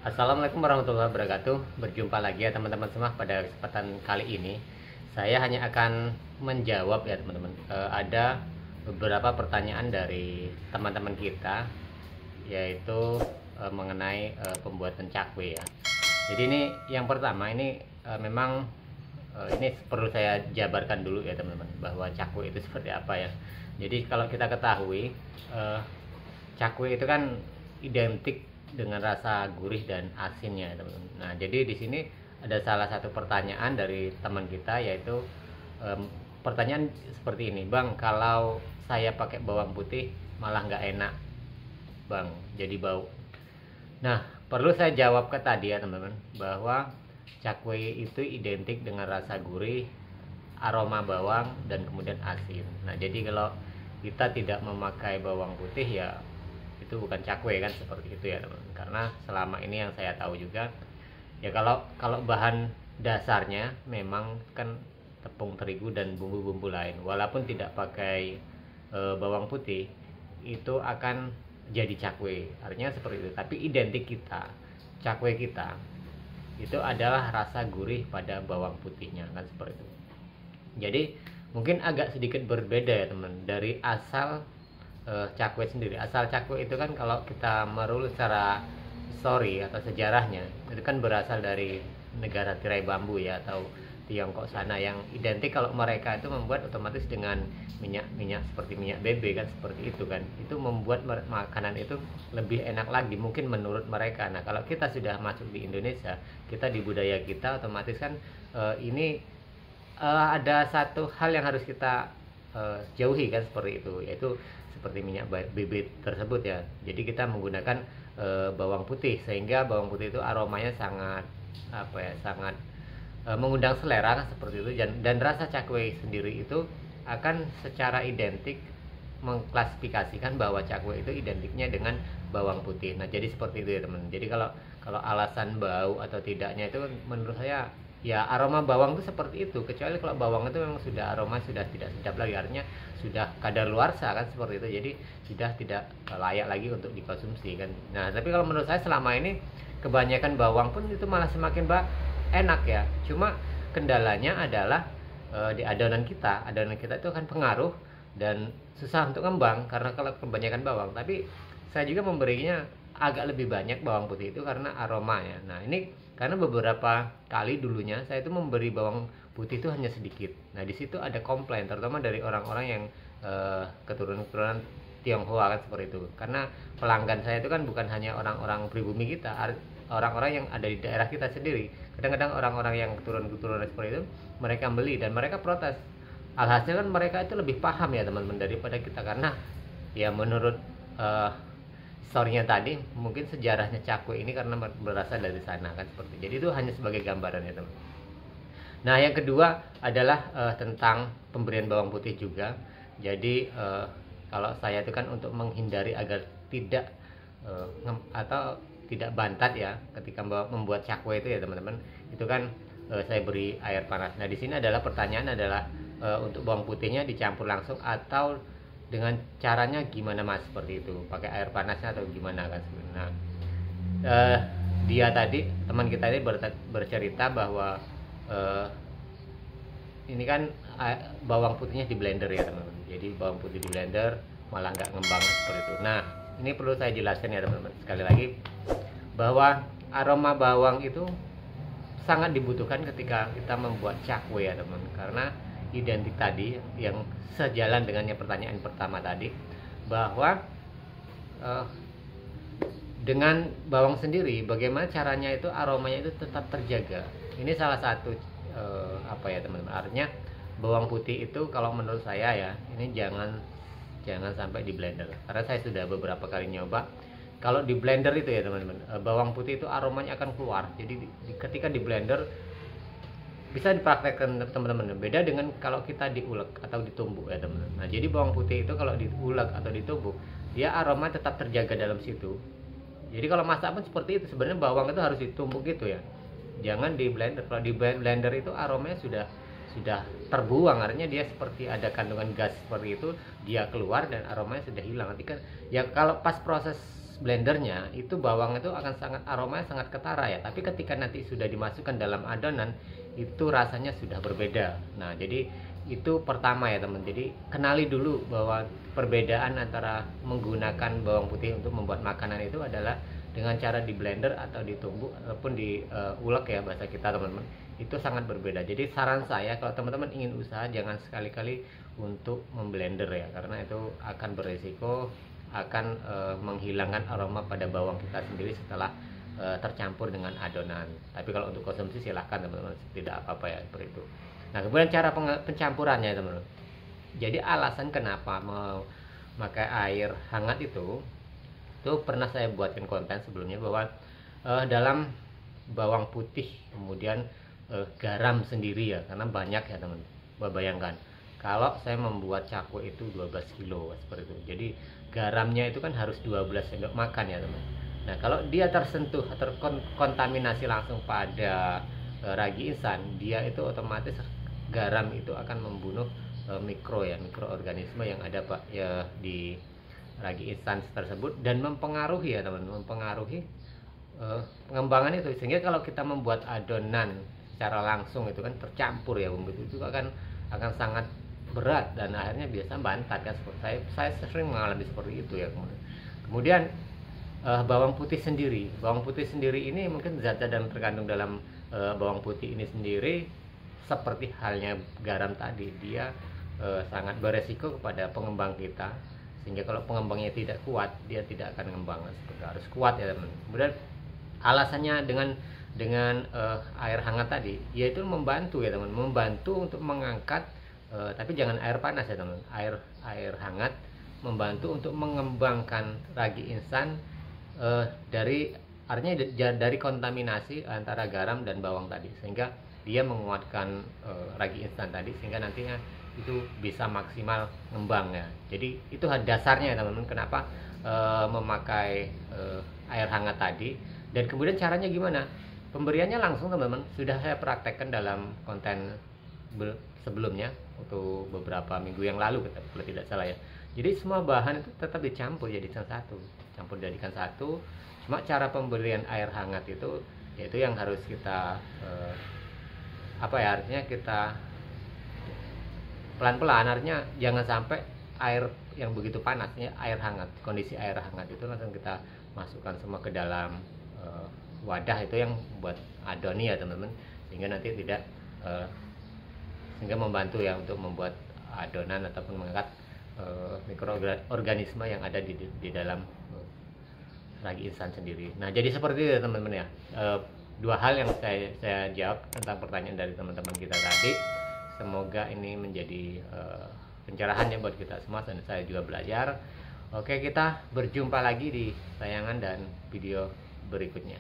Assalamualaikum warahmatullahi wabarakatuh. Berjumpa lagi ya teman-teman semua pada kesempatan kali ini. Saya hanya akan menjawab ya teman-teman. Ada beberapa pertanyaan dari teman-teman kita, yaitu mengenai pembuatan cakwe ya. Jadi ini yang pertama ini memang ini perlu saya jabarkan dulu ya teman-teman, bahwa cakwe itu seperti apa ya. Jadi kalau kita ketahui cakwe itu kan identik dengan rasa gurih dan asinnya teman-teman. Nah, jadi di sini ada salah satu pertanyaan dari teman kita, yaitu pertanyaan seperti ini, Bang, kalau saya pakai bawang putih malah nggak enak, Bang, jadi bau. Nah, perlu saya jawab ke tadi ya teman-teman, bahwa cakwe itu identik dengan rasa gurih, aroma bawang, dan kemudian asin. Nah, jadi kalau kita tidak memakai bawang putih ya itu bukan cakwe kan, seperti itu ya teman. Karena selama ini yang saya tahu juga ya, kalau bahan dasarnya memang kan tepung terigu dan bumbu-bumbu lain, walaupun tidak pakai bawang putih itu akan jadi cakwe, artinya seperti itu. Tapi identik kita, cakwe kita itu adalah rasa gurih pada bawang putihnya kan, seperti itu. Jadi mungkin agak sedikit berbeda ya teman, dari asal cakwe sendiri. Asal cakwe itu kan kalau kita merunut secara histori atau sejarahnya, itu kan berasal dari negara tirai bambu ya, atau Tiongkok sana, yang identik kalau mereka itu membuat otomatis dengan minyak seperti minyak bebe kan, seperti itu kan. Itu membuat makanan itu lebih enak lagi mungkin menurut mereka. Nah, kalau kita sudah masuk di Indonesia, kita di budaya kita otomatis kan ini ada satu hal yang harus kita jauhi kan, seperti itu, yaitu seperti minyak bebek tersebut ya. Jadi kita menggunakan bawang putih, sehingga bawang putih itu aromanya sangat sangat mengundang selera kan, seperti itu. Dan rasa cakwe sendiri itu akan secara identik mengklasifikasikan bahwa cakwe itu identiknya dengan bawang putih. Nah, jadi seperti itu ya teman. Jadi kalau alasan bau atau tidaknya itu menurut saya ya, aroma bawang itu seperti itu, kecuali kalau bawang itu memang sudah aroma sudah tidak sedap lagi, artinya sudah kadaluarsa kan, seperti itu. Jadi sudah tidak layak lagi untuk dikonsumsi kan. Nah, tapi kalau menurut saya selama ini kebanyakan bawang pun itu malah semakin enak ya. Cuma kendalanya adalah di adonan kita itu akan pengaruh dan susah untuk ngembang karena kalau kebanyakan bawang. Tapi saya juga memberinya agak lebih banyak bawang putih itu karena aromanya. Nah, ini karena beberapa kali dulunya saya itu memberi bawang putih itu hanya sedikit. Nah, di situ ada komplain terutama dari orang-orang yang keturunan Tionghoa kan, seperti itu. Karena pelanggan saya itu kan bukan hanya orang-orang pribumi kita, orang-orang yang ada di daerah kita sendiri. Kadang-kadang orang-orang yang keturunan seperti itu mereka beli dan mereka protes. Alhasil kan mereka itu lebih paham ya teman-teman daripada kita, karena ya menurut story-nya tadi mungkin sejarahnya cakwe ini karena berasal dari sana kan, seperti. Jadi itu hanya sebagai gambaran ya teman. Nah, yang kedua adalah tentang pemberian bawang putih juga. Jadi kalau saya itu kan untuk menghindari agar tidak atau tidak bantat ya ketika membuat cakwe itu ya teman-teman, itu kan saya beri air panas. Nah, di sini adalah pertanyaan adalah untuk bawang putihnya dicampur langsung atau dengan caranya gimana Mas, seperti itu, pakai air panasnya atau gimana kan. Nah, dia tadi, teman kita ini bercerita bahwa ini kan bawang putihnya di blender ya teman-teman. Jadi bawang putih di blender malah nggak ngembang seperti itu. Nah, ini perlu saya jelaskan ya teman-teman sekali lagi, bahwa aroma bawang itu sangat dibutuhkan ketika kita membuat cakwe ya teman-teman, karena identik tadi yang sejalan dengan yang pertanyaan pertama tadi, bahwa dengan bawang sendiri bagaimana caranya itu aromanya itu tetap terjaga. Ini salah satu ya teman-teman, artinya bawang putih itu kalau menurut saya ya, ini jangan sampai di blender, karena saya sudah beberapa kali nyoba. Kalau di blender itu ya teman-teman, bawang putih itu aromanya akan keluar. Jadi ketika di blender bisa dipraktekkan teman-teman, beda dengan kalau kita diulek atau ditumbuk ya teman-teman. Nah, jadi bawang putih itu kalau diulek atau ditumbuk, dia aroma tetap terjaga dalam situ. Jadi kalau masak pun seperti itu, sebenarnya bawang itu harus ditumbuk gitu ya, jangan di blender. Kalau di blender itu aromanya sudah terbuang, artinya dia seperti ada kandungan gas seperti itu, dia keluar dan aromanya sudah hilang. Nanti kan ya kalau pas proses blendernya itu bawang itu akan sangat aromanya sangat ketara ya, tapi ketika nanti sudah dimasukkan dalam adonan itu rasanya sudah berbeda. Nah jadi itu pertama ya teman, jadi kenali dulu bahwa perbedaan antara menggunakan bawang putih untuk membuat makanan itu adalah dengan cara di blender atau ditumbuk ataupun diulek ya bahasa kita teman-teman, itu sangat berbeda. Jadi saran saya kalau teman-teman ingin usaha jangan sekali-kali untuk memblender ya, karena itu akan berisiko akan menghilangkan aroma pada bawang kita sendiri setelah tercampur dengan adonan. Tapi kalau untuk konsumsi silahkan teman-teman, tidak apa-apa ya seperti itu. Nah kemudian cara pencampurannya teman-teman. Jadi alasan kenapa memakai air hangat itu pernah saya buatkan konten sebelumnya bahwa dalam bawang putih kemudian garam sendiri ya, karena banyak ya teman. Bayangkan kalau saya membuat cakwe itu 12 kilo seperti itu. Jadi garamnya itu kan harus 12 sendok makan ya teman. Nah kalau dia tersentuh terkontaminasi langsung pada ragi instan, dia itu otomatis garam itu akan membunuh mikroorganisme yang ada Pak ya di ragi instan tersebut dan mempengaruhi ya teman, mempengaruhi pengembangan itu, sehingga kalau kita membuat adonan secara langsung itu kan tercampur ya bumbu itu akan sangat berat dan akhirnya biasa bantat kan. Seperti saya sering mengalami seperti itu ya. Kemudian bawang putih sendiri ini mungkin zat-zat yang terkandung dalam bawang putih ini sendiri seperti halnya garam tadi, dia sangat beresiko kepada pengembang kita, sehingga kalau pengembangnya tidak kuat dia tidak akan mengembang. Seperti harus kuat ya teman. Kemudian alasannya dengan air hangat tadi yaitu membantu ya teman, membantu untuk mengangkat tapi jangan air panas ya teman, air hangat membantu untuk mengembangkan ragi instan artinya dari kontaminasi antara garam dan bawang tadi, sehingga dia menguatkan ragi instan tadi, sehingga nantinya itu bisa maksimal ngembang ya. Jadi itu dasarnya ya teman-teman, kenapa memakai air hangat tadi. Dan kemudian caranya gimana? Pemberiannya langsung teman-teman, sudah saya praktekkan dalam konten sebelumnya untuk beberapa minggu yang lalu kalau tidak salah ya. Jadi semua bahan itu tetap dicampur jadikan satu, cuma cara pemberian air hangat itu yaitu yang harus kita artinya kita pelan-pelan, artinya jangan sampai air yang begitu panasnya, kondisi air hangat itu langsung kita masukkan semua ke dalam wadah itu yang buat adoni ya teman-teman, sehingga nanti tidak sehingga membantu ya untuk membuat adonan ataupun mengangkat mikroorganisme yang ada di dalam ragi instan sendiri. Nah jadi seperti itu teman-teman ya, dua hal yang saya jawab tentang pertanyaan dari teman-teman kita tadi. Semoga ini menjadi pencerahan ya buat kita semua, dan saya juga belajar. Oke, kita berjumpa lagi di tayangan dan video berikutnya.